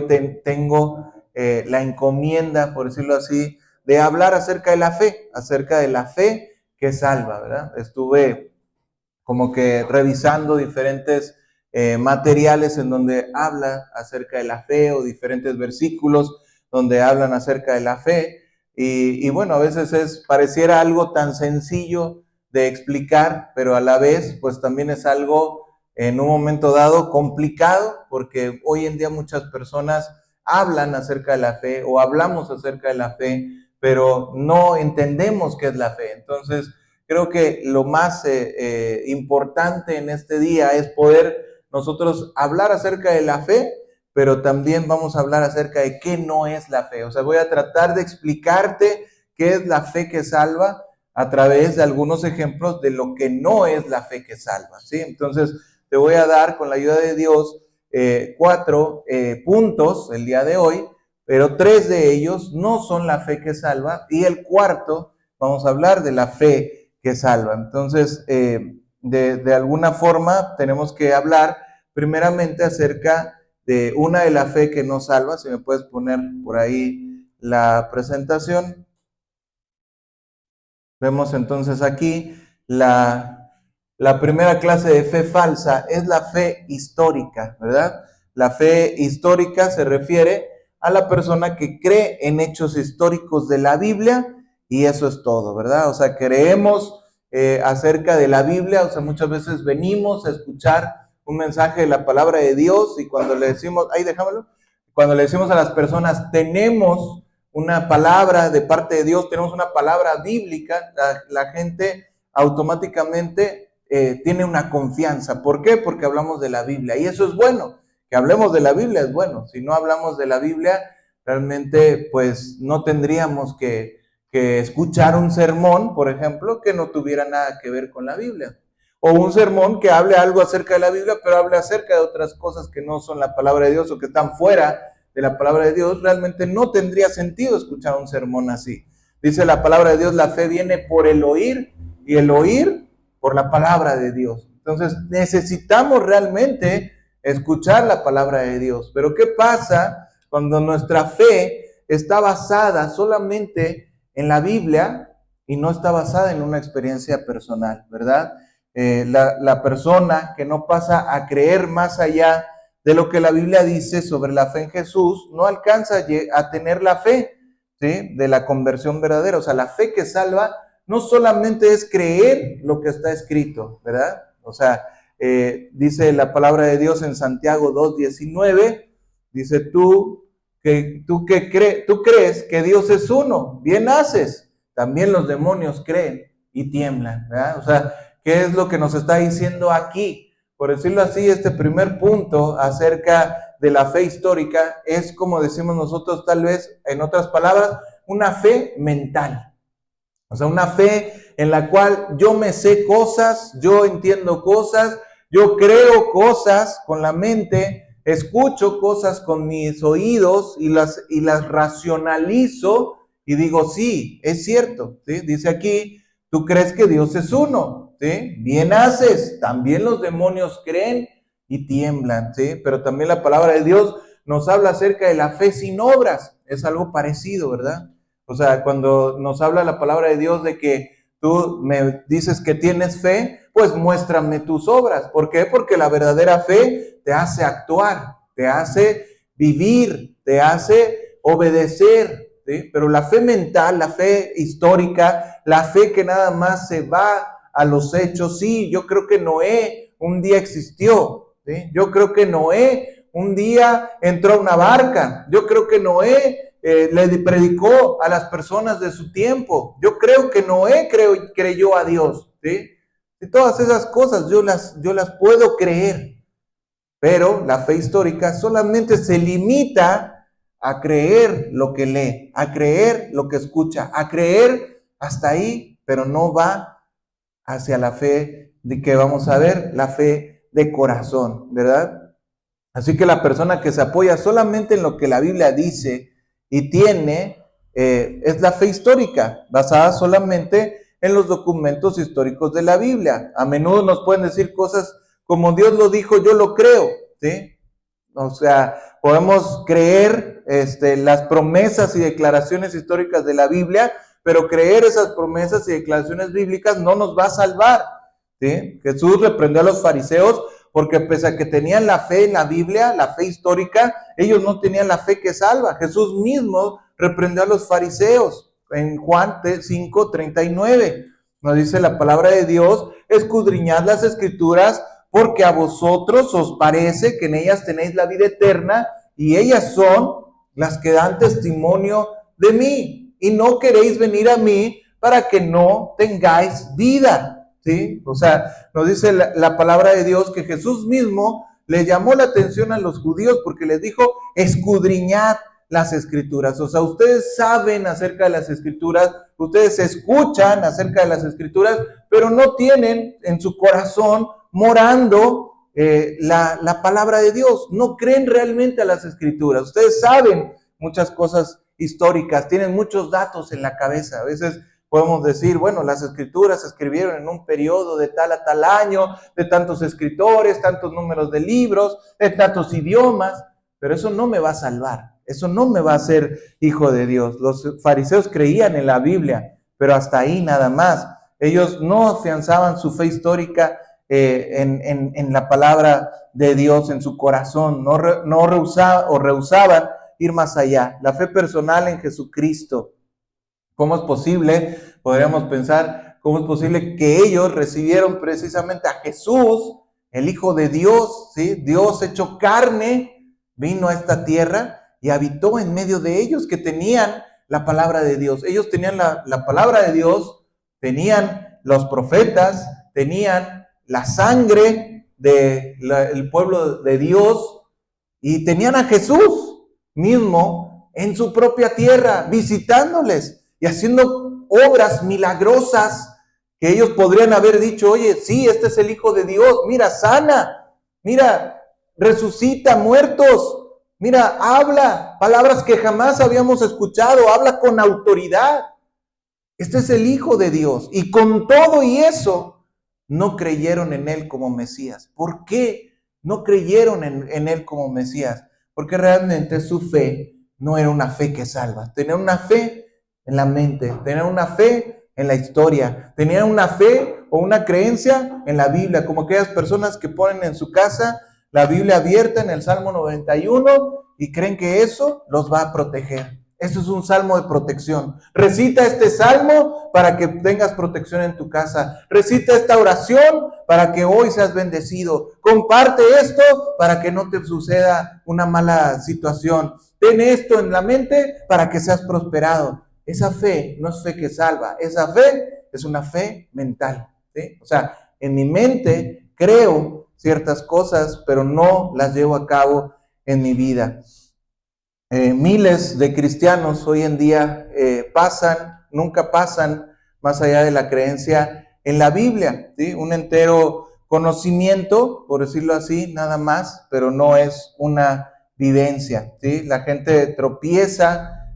tengo la encomienda, por decirlo así, de hablar acerca de la fe que salva, ¿verdad? Estuve como que revisando diferentes materiales en donde habla acerca de la fe o diferentes versículos donde hablan acerca de la fe. Y bueno, a veces pareciera algo tan sencillo de explicar, pero a la vez pues también es algo en un momento dado complicado, porque hoy en día muchas personas hablan acerca de la fe o hablamos acerca de la fe, pero no entendemos qué es la fe. Entonces, creo que lo más importante en este día es poder nosotros hablar acerca de la fe, pero también vamos a hablar acerca de qué no es la fe. O sea, voy a tratar de explicarte qué es la fe que salva a través de algunos ejemplos de lo que no es la fe que salva, ¿sí? Entonces, te voy a dar con la ayuda de Dios 4 puntos el día de hoy, pero 3 de ellos no son la fe que salva y el cuarto vamos a hablar de la fe que salva. Entonces, de alguna forma tenemos que hablar primeramente acerca de una de la fe que no salva. Si me puedes poner por ahí la presentación. Vemos entonces aquí la primera clase de fe falsa es la fe histórica, ¿verdad? La fe histórica se refiere a la persona que cree en hechos históricos de la Biblia y eso es todo, ¿verdad? O sea, creemos acerca de la Biblia, o sea, muchas veces venimos a escuchar un mensaje de la palabra de Dios y cuando le decimos, ahí déjamelo, cuando le decimos a las personas, tenemos una palabra de parte de Dios, tenemos una palabra bíblica, la gente automáticamente tiene una confianza. ¿Por qué? Porque hablamos de la Biblia y eso es bueno, que hablemos de la Biblia es bueno. Si no hablamos de la Biblia, realmente pues no tendríamos que escuchar un sermón, por ejemplo, que no tuviera nada que ver con la Biblia. O un sermón que hable algo acerca de la Biblia, pero hable acerca de otras cosas que no son la palabra de Dios o que están fuera de la palabra de Dios. Realmente no tendría sentido escuchar un sermón así. Dice la palabra de Dios, la fe viene por el oír y el oír por la palabra de Dios. Entonces necesitamos realmente escuchar la palabra de Dios. Pero ¿qué pasa cuando nuestra fe está basada solamente en la Biblia y no está basada en una experiencia personal, ¿verdad? La persona que no pasa a creer más allá de lo que la Biblia dice sobre la fe en Jesús, no alcanza a tener la fe, ¿sí? De la conversión verdadera. O sea, la fe que salva no solamente es creer lo que está escrito, ¿verdad? O sea, dice la palabra de Dios en Santiago 2:19, dice tú crees que Dios es uno, bien haces, también los demonios creen y tiemblan, ¿verdad? O sea, ¿qué es lo que nos está diciendo aquí? Por decirlo así, este primer punto acerca de la fe histórica es, como decimos nosotros, tal vez, en otras palabras, una fe mental. O sea, una fe en la cual yo me sé cosas, yo entiendo cosas, yo creo cosas con la mente, escucho cosas con mis oídos y las racionalizo y digo, sí, es cierto, ¿sí? Dice aquí, tú crees que Dios es uno, ¿sí? Bien haces, también los demonios creen y tiemblan, ¿sí? Pero también la palabra de Dios nos habla acerca de la fe sin obras, es algo parecido, ¿verdad? O sea, cuando nos habla la palabra de Dios de que tú me dices que tienes fe, pues muéstrame tus obras. ¿Por qué? Porque la verdadera fe te hace actuar, te hace vivir, te hace obedecer, ¿sí? Pero la fe mental, la fe histórica, la fe que nada más se va a los hechos, sí, yo creo que Noé un día existió, ¿sí? Yo creo que Noé un día entró a una barca, yo creo que Noé le predicó a las personas de su tiempo. Yo creo que Noé creyó a Dios, ¿sí? Y todas esas cosas yo las puedo creer, pero la fe histórica solamente se limita a creer lo que lee, a creer lo que escucha, a creer hasta ahí, pero no va hacia la fe de que vamos a ver, la fe de corazón, ¿verdad? Así que la persona que se apoya solamente en lo que la Biblia dice y tiene, es la fe histórica, basada solamente en los documentos históricos de la Biblia. A menudo nos pueden decir cosas como Dios lo dijo, yo lo creo, ¿sí? O sea, podemos creer las promesas y declaraciones históricas de la Biblia, pero creer esas promesas y declaraciones bíblicas no nos va a salvar, ¿sí? Jesús reprendió a los fariseos porque pese a que tenían la fe en la Biblia, la fe histórica, ellos no tenían la fe que salva. Jesús mismo reprendió a los fariseos en Juan 5:39. Nos dice la palabra de Dios: escudriñad las escrituras, porque a vosotros os parece que en ellas tenéis la vida eterna, y ellas son las que dan testimonio de mí, y no queréis venir a mí para que no tengáis vida. ¿Sí? O sea, nos dice la palabra de Dios que Jesús mismo le llamó la atención a los judíos porque les dijo: escudriñad las escrituras. O sea, ustedes saben acerca de las escrituras, ustedes escuchan acerca de las escrituras, pero no tienen en su corazón morando la palabra de Dios. No creen realmente a las escrituras. Ustedes saben muchas cosas históricas, tienen muchos datos en la cabeza. A veces podemos decir, bueno, las escrituras se escribieron en un periodo de tal a tal año, de tantos escritores, tantos números de libros, de tantos idiomas, pero eso no me va a salvar, eso no me va a hacer hijo de Dios. Los fariseos creían en la Biblia, pero hasta ahí nada más. Ellos no afianzaban su fe histórica en la palabra de Dios, en su corazón, no rehusaban ir más allá. La fe personal en Jesucristo. ¿Cómo es posible? Podríamos pensar, ¿cómo es posible que ellos recibieron precisamente a Jesús, el Hijo de Dios, ¿sí? Dios hecho carne, vino a esta tierra y habitó en medio de ellos, que tenían la palabra de Dios. Ellos tenían la palabra de Dios, tenían los profetas, tenían la sangre del pueblo de Dios y tenían a Jesús mismo en su propia tierra, visitándoles y haciendo obras milagrosas que ellos podrían haber dicho: oye, sí, este es el Hijo de Dios, mira, sana, mira, resucita muertos, mira, habla palabras que jamás habíamos escuchado, habla con autoridad. Este es el Hijo de Dios. Y con todo y eso, no creyeron en Él como Mesías. ¿Por qué no creyeron en Él como Mesías? Porque realmente su fe no era una fe que salva. Tenían una fe en la mente, tenían una fe en la historia, tenían una fe o una creencia en la Biblia, como aquellas personas que ponen en su casa la Biblia abierta en el Salmo 91 y creen que eso los va a proteger. Eso es un salmo de protección. Recita este salmo para que tengas protección en tu casa. Recita esta oración para que hoy seas bendecido. Comparte esto para que no te suceda una mala situación. Ten esto en la mente para que seas prosperado. Esa fe no es fe que salva. Esa fe es una fe mental, ¿sí? O sea, en mi mente creo ciertas cosas, pero no las llevo a cabo en mi vida. Miles de cristianos hoy en día nunca pasan más allá de la creencia en la Biblia, ¿sí? Un entero conocimiento, por decirlo así, nada más, pero no es una vivencia, ¿sí? La gente tropieza,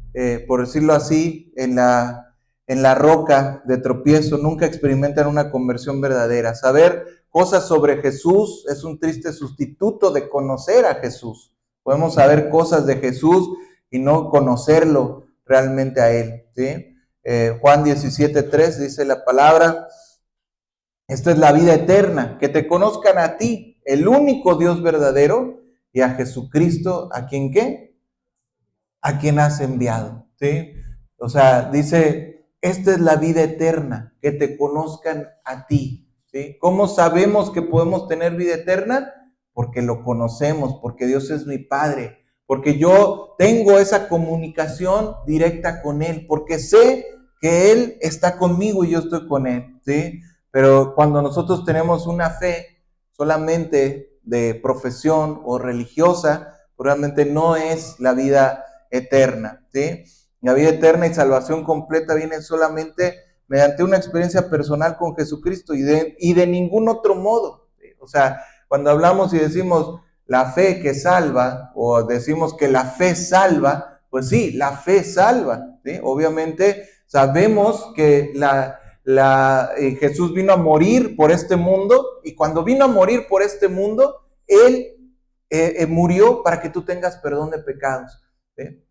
por decirlo así, en la roca de tropiezo, nunca experimentan una conversión verdadera. Saber cosas sobre Jesús es un triste sustituto de conocer a Jesús. Podemos saber cosas de Jesús y no conocerlo realmente a Él, ¿sí? Juan 17:3 dice la palabra: esta es la vida eterna, que te conozcan a ti, el único Dios verdadero, y a Jesucristo, ¿a quien qué? A quien has enviado, ¿sí? O sea, dice, esta es la vida eterna, que te conozcan a ti, ¿sí? ¿Cómo sabemos que podemos tener vida eterna? Porque lo conocemos, porque Dios es mi Padre, porque yo tengo esa comunicación directa con Él, porque sé que Él está conmigo y yo estoy con Él, ¿sí? Pero cuando nosotros tenemos una fe solamente de profesión o religiosa, realmente no es la vida eterna, ¿sí? La vida eterna y salvación completa viene solamente mediante una experiencia personal con Jesucristo y de ningún otro modo, ¿sí? O sea, cuando hablamos y decimos la fe que salva, o decimos que la fe salva, pues sí, la fe salva, ¿sí? Obviamente sabemos que Jesús vino a morir por este mundo, y cuando vino a morir por este mundo, Él murió para que tú tengas perdón de pecados. ¿Sí?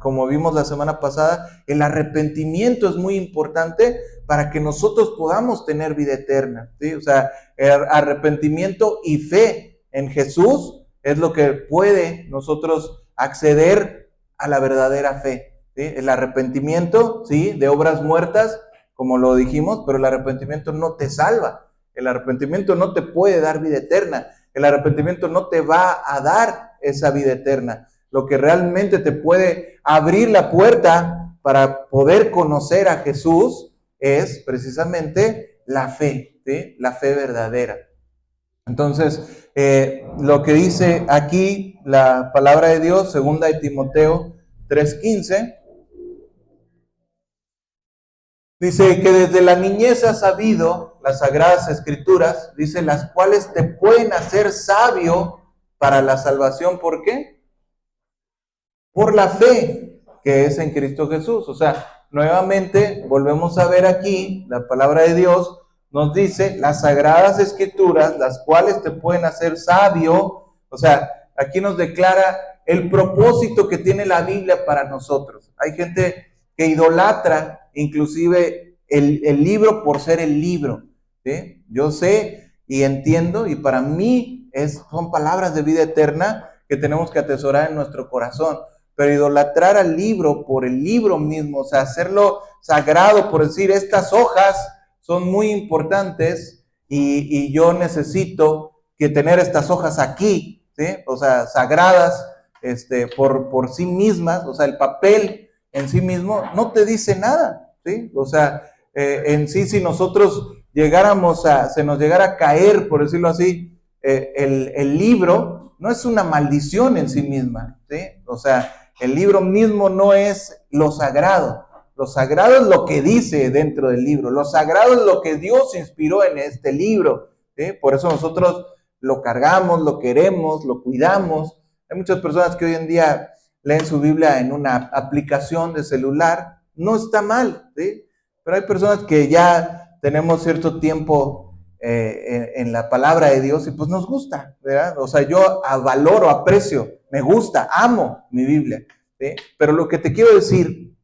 Como vimos la semana pasada, el arrepentimiento es muy importante para que nosotros podamos tener vida eterna. ¿Sí? O sea, el arrepentimiento y fe en Jesús es lo que puede nosotros acceder a la verdadera fe. ¿Sí? El arrepentimiento, ¿sí?, de obras muertas, como lo dijimos, pero el arrepentimiento no te salva. El arrepentimiento no te puede dar vida eterna. El arrepentimiento no te va a dar esa vida eterna. Lo que realmente te puede abrir la puerta para poder conocer a Jesús es precisamente la fe, ¿sí? La fe verdadera. Entonces, lo que dice aquí la palabra de Dios, segunda de Timoteo 3:15, dice que desde la niñez has sabido las sagradas escrituras, dice, las cuales te pueden hacer sabio para la salvación. ¿Por qué? Por la fe que es en Cristo Jesús. O sea, nuevamente volvemos a ver aquí, la palabra de Dios nos dice, las sagradas escrituras, las cuales te pueden hacer sabio. O sea, aquí nos declara el propósito que tiene la Biblia para nosotros. Hay gente que idolatra inclusive el libro por ser el libro. ¿Sí? Yo sé y entiendo, y para mí son palabras de vida eterna que tenemos que atesorar en nuestro corazón. Pero idolatrar al libro por el libro mismo, o sea, hacerlo sagrado, por decir, estas hojas son muy importantes y yo necesito que tener estas hojas aquí, ¿sí? O sea, sagradas por sí mismas, o sea, el papel en sí mismo no te dice nada, ¿sí? O sea, en sí, si nosotros se nos llegara a caer, por decirlo así, el libro no es una maldición en sí misma, ¿sí? O sea, el libro mismo no es lo sagrado. Lo sagrado es lo que dice dentro del libro. Lo sagrado es lo que Dios inspiró en este libro. ¿Sí? Por eso nosotros lo cargamos, lo queremos, lo cuidamos. Hay muchas personas que hoy en día leen su Biblia en una aplicación de celular. No está mal, ¿sí? Pero hay personas que ya tenemos cierto tiempo en la palabra de Dios y pues nos gusta, ¿verdad? O sea, yo valoro, aprecio, me gusta, amo mi Biblia, ¿sí? Pero lo que te quiero decir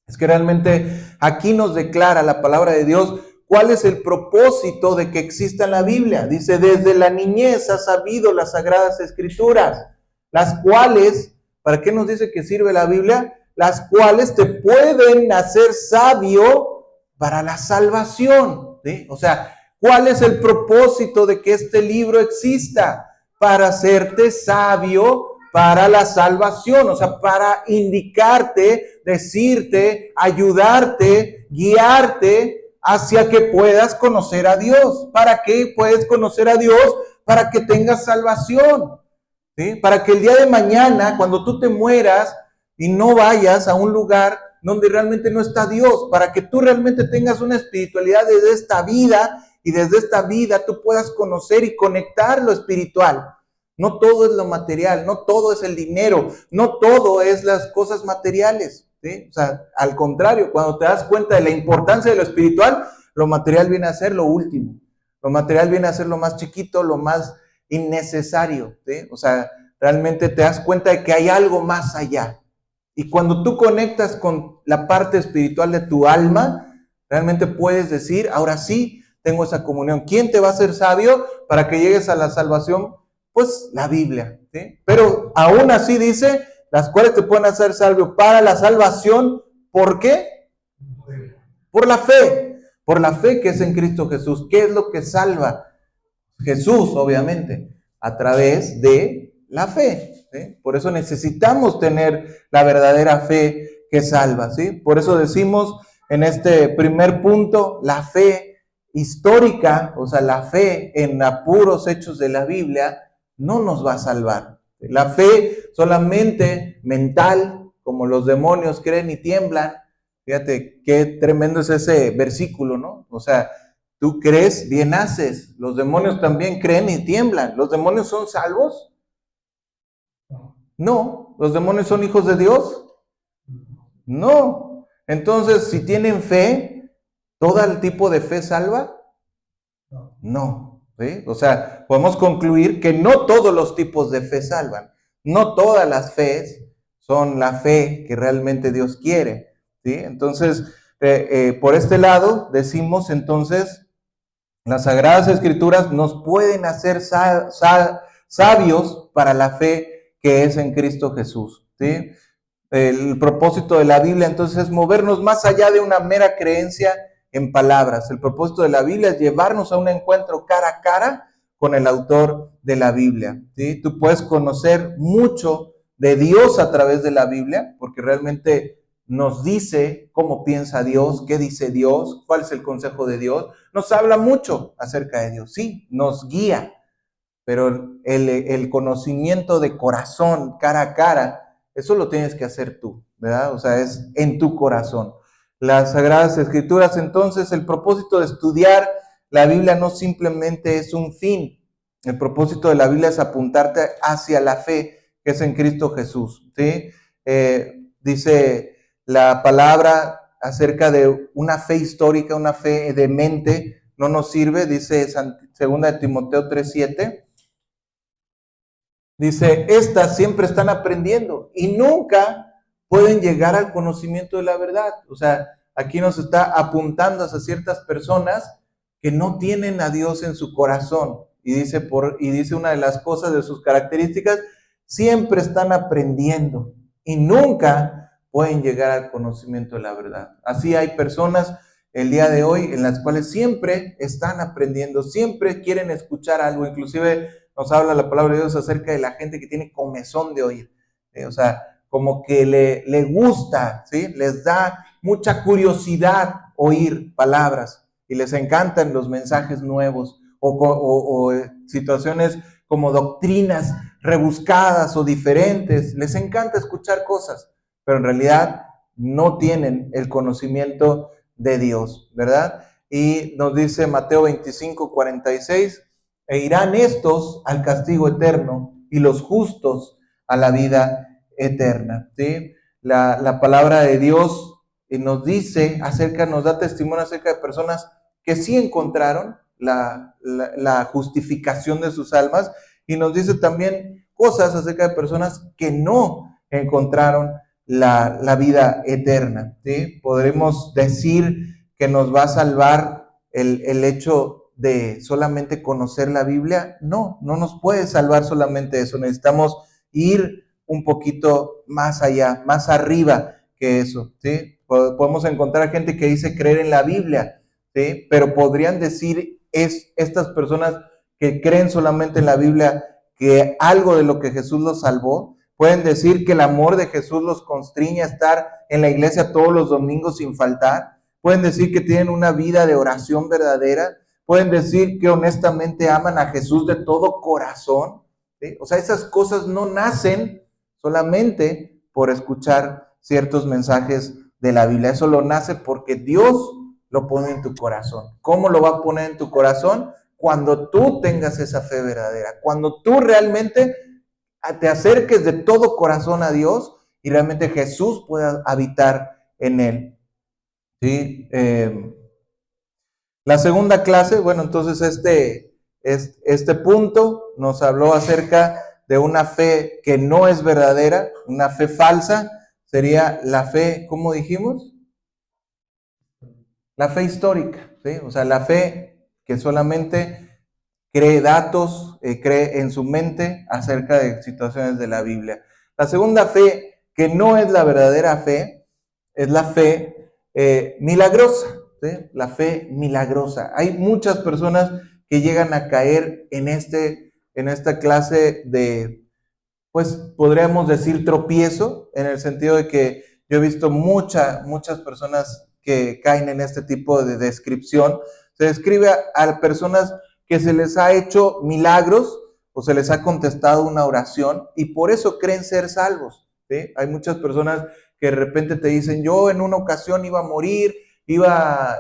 es que realmente aquí nos declara la palabra de Dios cuál es el propósito de que exista la Biblia. Dice, desde la niñez has sabido las sagradas escrituras, las cuales, ¿para qué nos dice que sirve la Biblia? Las cuales te pueden hacer sabio para la salvación, ¿sí? O sea, ¿cuál es el propósito de que este libro exista? Para hacerte sabio para la salvación, o sea, para indicarte, decirte, ayudarte, guiarte hacia que puedas conocer a Dios. ¿Para qué puedes conocer a Dios? Para que tengas salvación, ¿sí? Para que el día de mañana, cuando tú te mueras y no vayas a un lugar donde realmente no está Dios, para que tú realmente tengas una espiritualidad desde esta vida y desde esta vida tú puedas conocer y conectar lo espiritual. No todo es lo material, no todo es el dinero, no todo es las cosas materiales, ¿sí? O sea, al contrario, cuando te das cuenta de la importancia de lo espiritual, lo material viene a ser lo último. Lo material viene a ser lo más chiquito, lo más innecesario, ¿sí? O sea, realmente te das cuenta de que hay algo más allá. Y cuando tú conectas con la parte espiritual de tu alma, realmente puedes decir, ahora sí, tengo esa comunión. ¿Quién te va a hacer sabio para que llegues a la salvación? Pues la Biblia, ¿sí? Pero aún así dice, las cuales te pueden hacer sabio para la salvación. ¿Por qué? Por la fe que es en Cristo Jesús. ¿Qué es lo que salva? Jesús, obviamente, a través de la fe, ¿sí? Por eso necesitamos tener la verdadera fe que salva, ¿sí? Por eso decimos en este primer punto, la fe histórica, o sea, la fe en puros hechos de la Biblia, no nos va a salvar. La fe solamente mental, como los demonios creen y tiemblan. Fíjate qué tremendo es ese versículo, ¿no? O sea, tú crees, bien haces. Los demonios también creen y tiemblan. ¿Los demonios son salvos? No. ¿Los demonios son hijos de Dios? No. Entonces, si tienen fe, ¿todo el tipo de fe salva? No. ¿sí? O sea, podemos concluir que no todos los tipos de fe salvan. No todas las fees son la fe que realmente Dios quiere, ¿sí? Entonces, por este lado, decimos entonces, las Sagradas Escrituras nos pueden hacer sabios para la fe que es en Cristo Jesús, ¿sí? El propósito de la Biblia entonces es movernos más allá de una mera creencia en palabras. El propósito de la Biblia es llevarnos a un encuentro cara a cara con el autor de la Biblia, ¿sí? Tú puedes conocer mucho de Dios a través de la Biblia, porque realmente nos dice cómo piensa Dios, qué dice Dios, cuál es el consejo de Dios. Nos habla mucho acerca de Dios, sí, nos guía, pero el conocimiento de corazón, cara a cara, eso lo tienes que hacer tú, ¿verdad? O sea, es en tu corazón. Las Sagradas Escrituras, entonces, el propósito de estudiar la Biblia no simplemente es un fin. El propósito de la Biblia es apuntarte hacia la fe que es en Cristo Jesús, ¿sí? Dice la palabra acerca de una fe histórica, una fe de mente, no nos sirve, dice 2 de Timoteo 3:7. Dice, estas siempre están aprendiendo y nunca pueden llegar al conocimiento de la verdad. O sea, aquí nos está apuntando a ciertas personas que no tienen a Dios en su corazón. Y dice una de las cosas de sus características, siempre están aprendiendo y nunca pueden llegar al conocimiento de la verdad. Así hay personas el día de hoy en las cuales siempre están aprendiendo, siempre quieren escuchar algo, inclusive nos habla la palabra de Dios acerca de la gente que tiene comezón de oír. O sea, como que le gusta, ¿sí? Les da mucha curiosidad oír palabras y les encantan los mensajes nuevos o situaciones como doctrinas rebuscadas o diferentes. Les encanta escuchar cosas, pero en realidad no tienen el conocimiento de Dios, ¿verdad? Y nos dice Mateo 25:46, e irán estos al castigo eterno y los justos a la vida eterna, ¿sí? La palabra de Dios nos dice nos da testimonio acerca de personas que sí encontraron la justificación de sus almas y nos dice también cosas acerca de personas que no encontraron la vida eterna, ¿sí? Podremos decir que nos va a salvar el hecho de solamente conocer la Biblia. No nos puede salvar solamente eso. Necesitamos ir un poquito más allá, más arriba que eso, ¿sí? Podemos encontrar gente que dice creer en la Biblia, ¿sí? Pero podrían decir estas personas que creen solamente en la Biblia que algo de lo que Jesús los salvó. Pueden decir que el amor de Jesús los constriñe a estar en la iglesia todos los domingos sin faltar. Pueden decir que tienen una vida de oración verdadera. Pueden decir que honestamente aman a Jesús de todo corazón, ¿sí? O sea, esas cosas no nacen solamente por escuchar ciertos mensajes de la Biblia. Eso lo nace porque Dios lo pone en tu corazón. ¿Cómo lo va a poner en tu corazón? Cuando tú tengas esa fe verdadera, cuando tú realmente te acerques de todo corazón a Dios y realmente Jesús pueda habitar en él, ¿sí? La segunda clase, bueno, entonces este punto nos habló acerca de una fe que no es verdadera, una fe falsa, sería la fe, ¿cómo dijimos? La fe histórica, ¿sí? O sea, la fe que solamente cree datos, cree en su mente acerca de situaciones de la Biblia. La segunda fe, que no es la verdadera fe, es la fe milagrosa, ¿sí? La fe milagrosa. Hay muchas personas que llegan a caer en esta clase de, pues podríamos decir tropiezo, en el sentido de que yo he visto muchas personas que caen en este tipo de descripción. Se describe a personas que se les ha hecho milagros o se les ha contestado una oración y por eso creen ser salvos, ¿sí? Hay muchas personas que de repente te dicen, yo en una ocasión iba a morir, iba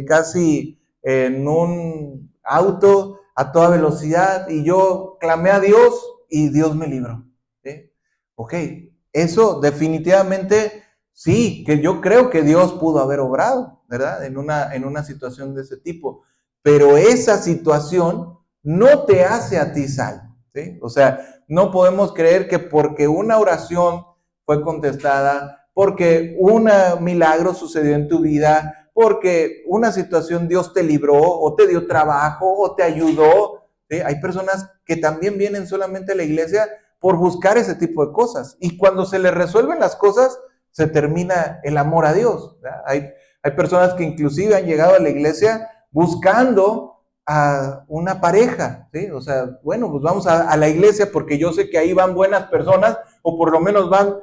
casi en un auto a toda velocidad y yo clamé a Dios y Dios me libró, ¿sí? Ok, eso definitivamente sí, que yo creo que Dios pudo haber obrado, ¿verdad? En una situación de ese tipo. Pero esa situación no te hace a ti salvo, ¿sí? O sea, no podemos creer que porque una oración fue contestada, porque un milagro sucedió en tu vida, porque una situación Dios te libró, o te dio trabajo, o te ayudó, ¿sí? Hay personas que también vienen solamente a la iglesia por buscar ese tipo de cosas. Y cuando se les resuelven las cosas, se termina el amor a Dios. Hay personas que inclusive han llegado a la iglesia buscando a una pareja, ¿sí? O sea, bueno, pues vamos a la iglesia porque yo sé que ahí van buenas personas, o por lo menos van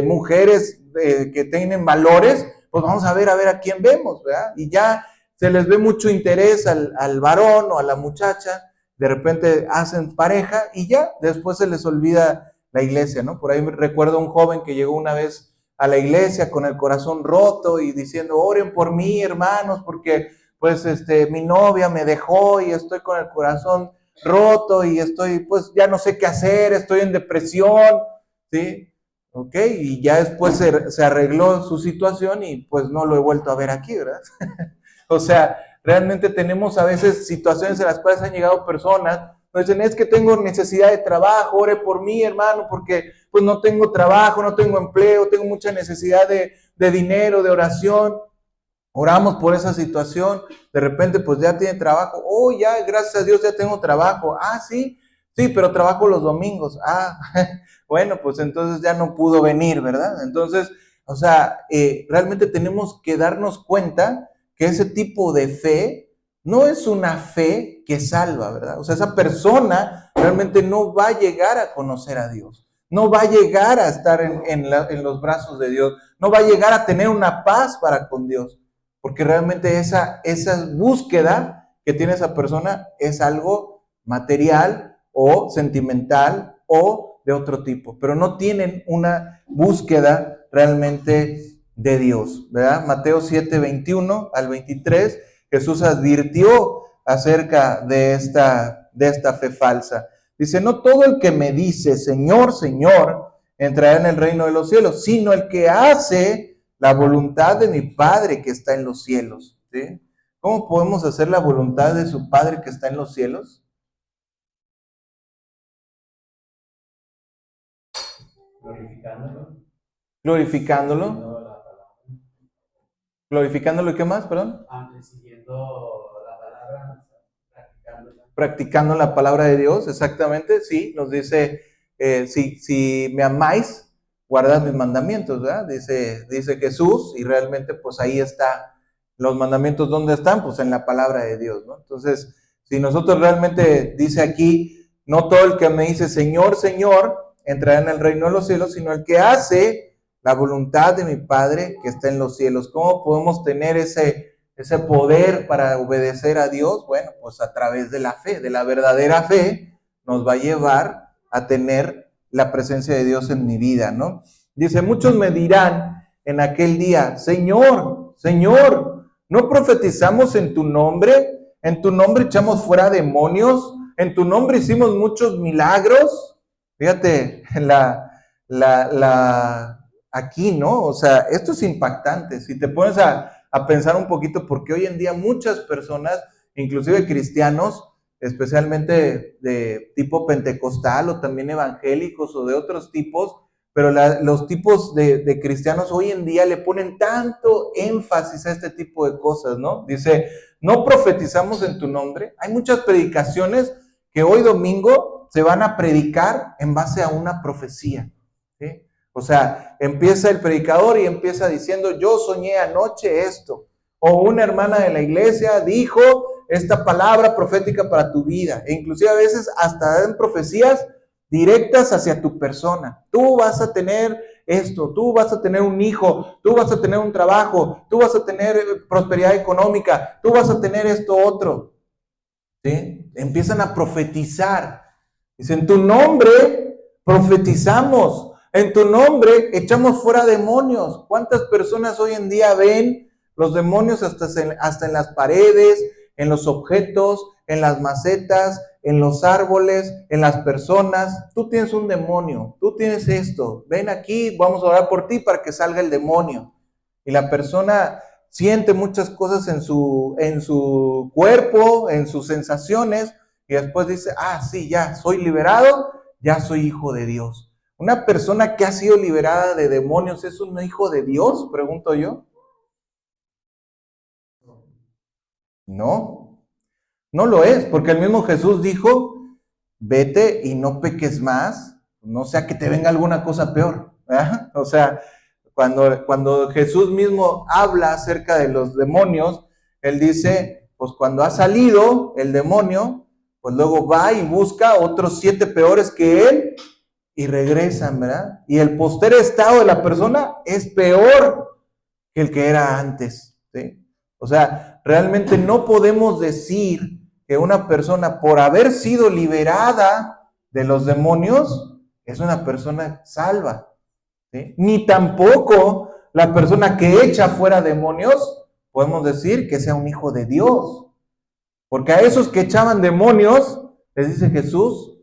mujeres que tienen valores, pues vamos a ver a quién vemos, ¿verdad? Y ya se les ve mucho interés al varón o a la muchacha, de repente hacen pareja y ya, después se les olvida la iglesia, ¿no? Por ahí recuerdo un joven que llegó una vez a la iglesia con el corazón roto y diciendo, oren por mí, hermanos, porque pues mi novia me dejó y estoy con el corazón roto y estoy, pues ya no sé qué hacer, estoy en depresión, ¿sí? Ok, y ya después se arregló su situación y pues no lo he vuelto a ver aquí, ¿verdad? O sea, realmente tenemos a veces situaciones en las cuales han llegado personas, nos dicen, es que tengo necesidad de trabajo, ore por mí, hermano, porque pues no tengo trabajo, no tengo empleo, tengo mucha necesidad de dinero, de oración. Oramos por esa situación, de repente pues ya tiene trabajo, oh ya, gracias a Dios ya tengo trabajo, ah sí, sí, pero trabajo los domingos, ah, bueno, pues entonces ya no pudo venir, ¿verdad? Entonces, o sea, realmente tenemos que darnos cuenta que ese tipo de fe no es una fe que salva, ¿verdad? O sea, esa persona realmente no va a llegar a conocer a Dios, no va a llegar a estar en los brazos de Dios, no va a llegar a tener una paz para con Dios. Porque realmente esa búsqueda que tiene esa persona es algo material o sentimental o de otro tipo, pero no tienen una búsqueda realmente de Dios, ¿verdad? Mateo 7, 21 al 23, Jesús advirtió acerca de esta fe falsa. Dice, no todo el que me dice, Señor, Señor, entrará en el reino de los cielos, sino el que hace la voluntad de mi Padre que está en los cielos, ¿sí? ¿Cómo podemos hacer la voluntad de su Padre que está en los cielos? Glorificándolo. Glorificándolo. Glorificándolo y qué más, perdón. Siguiendo la palabra, practicándola. Practicando la palabra de Dios, exactamente, sí, nos dice, si me amáis, guardad mis mandamientos, ¿verdad? Dice Jesús, y realmente pues ahí está, los mandamientos, ¿dónde están? Pues en la palabra de Dios, ¿no? Entonces, si nosotros realmente, dice aquí, no todo el que me dice Señor, Señor, entrará en el reino de los cielos, sino el que hace la voluntad de mi Padre que está en los cielos. ¿Cómo podemos tener ese poder para obedecer a Dios? Bueno, pues a través de la fe, de la verdadera fe, nos va a llevar a tener la presencia de Dios en mi vida, ¿no? Dice, muchos me dirán en aquel día, Señor, Señor, ¿no profetizamos en tu nombre? ¿En tu nombre echamos fuera demonios? ¿En tu nombre hicimos muchos milagros? Fíjate, aquí, ¿no? O sea, esto es impactante. Si te pones a pensar un poquito, porque hoy en día muchas personas, inclusive cristianos, especialmente de tipo pentecostal o también evangélicos o de otros tipos, pero los tipos de cristianos hoy en día le ponen tanto énfasis a este tipo de cosas, ¿no? Dice, no profetizamos en tu nombre. Hay muchas predicaciones que hoy domingo se van a predicar en base a una profecía, ¿sí? O sea, empieza el predicador y empieza diciendo, yo soñé anoche esto. O una hermana de la iglesia dijo esta palabra profética para tu vida. E inclusive a veces hasta dan profecías directas hacia tu persona. Tú vas a tener esto, tú vas a tener un hijo, tú vas a tener un trabajo, tú vas a tener prosperidad económica, tú vas a tener esto otro. ¿Sí? Empiezan a profetizar. Dicen, en tu nombre profetizamos. En tu nombre echamos fuera demonios. ¿Cuántas personas hoy en día ven los demonios hasta en las paredes, en los objetos, en las macetas, en los árboles, en las personas? Tú tienes un demonio, tú tienes esto. Ven aquí, vamos a orar por ti para que salga el demonio. Y la persona siente muchas cosas en su cuerpo, en sus sensaciones, y después dice, sí, ya soy liberado, ya soy hijo de Dios. ¿Una persona que ha sido liberada de demonios es un hijo de Dios? Pregunto yo. No, no lo es, porque el mismo Jesús dijo, vete y no peques más, no sea que te venga alguna cosa peor, ¿verdad? O sea, cuando Jesús mismo habla acerca de los demonios, él dice, pues cuando ha salido el demonio, pues luego va y busca otros 7 peores que él y regresan, ¿verdad? Y el posterior estado de la persona es peor que el que era antes, ¿sí? O sea, realmente no podemos decir que una persona, por haber sido liberada de los demonios, es una persona salva, ¿sí? Ni tampoco la persona que echa fuera demonios, podemos decir que sea un hijo de Dios. Porque a esos que echaban demonios, les dice Jesús,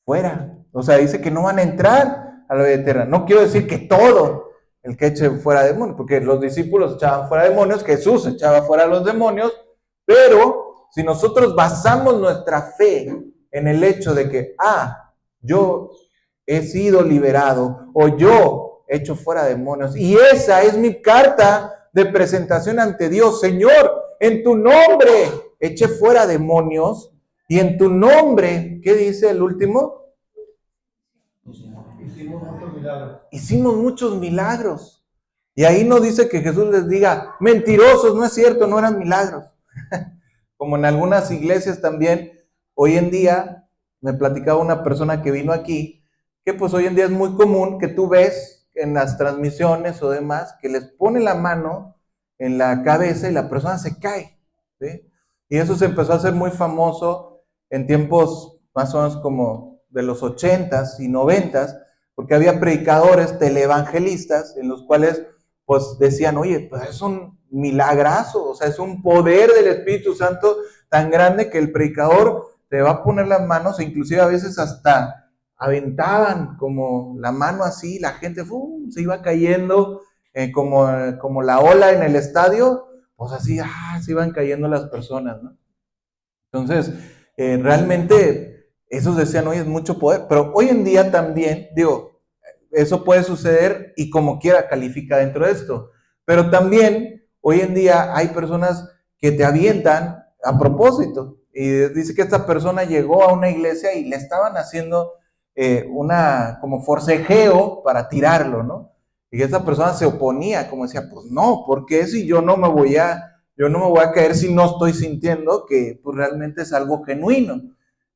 fuera. O sea, dice que no van a entrar a la vida eterna. No quiero decir que todo el que eche fuera demonios, porque los discípulos echaban fuera demonios, Jesús echaba fuera los demonios, pero si nosotros basamos nuestra fe en el hecho de que, yo he sido liberado o yo he hecho fuera demonios, y esa es mi carta de presentación ante Dios, Señor, en tu nombre eché fuera demonios, y en tu nombre, ¿qué dice el último? Hicimos muchos milagros. Y ahí no dice que Jesús les diga, mentirosos, no es cierto, no eran milagros. Como en algunas iglesias también, hoy en día, me platicaba una persona que vino aquí, que pues hoy en día es muy común que tú ves en las transmisiones o demás, que les pone la mano en la cabeza y la persona se cae, ¿sí? Y eso se empezó a hacer muy famoso en tiempos más o menos como de los 80s y 90s, porque había predicadores televangelistas en los cuales pues decían, oye, pues es un milagrazo, o sea, es un poder del Espíritu Santo tan grande que el predicador te va a poner las manos, e inclusive a veces hasta aventaban como la mano así, la gente se iba cayendo como la ola en el estadio, pues así, se iban cayendo las personas, ¿no? Entonces, realmente, esos decían, oye, es mucho poder, pero hoy en día también, digo, eso puede suceder y como quiera califica dentro de esto, pero también, hoy en día hay personas que te avientan a propósito, y dice que esta persona llegó a una iglesia y le estaban haciendo como forcejeo para tirarlo, ¿no? Y esa persona se oponía, como decía, pues no, porque si yo no me voy a caer si no estoy sintiendo que pues, realmente es algo genuino.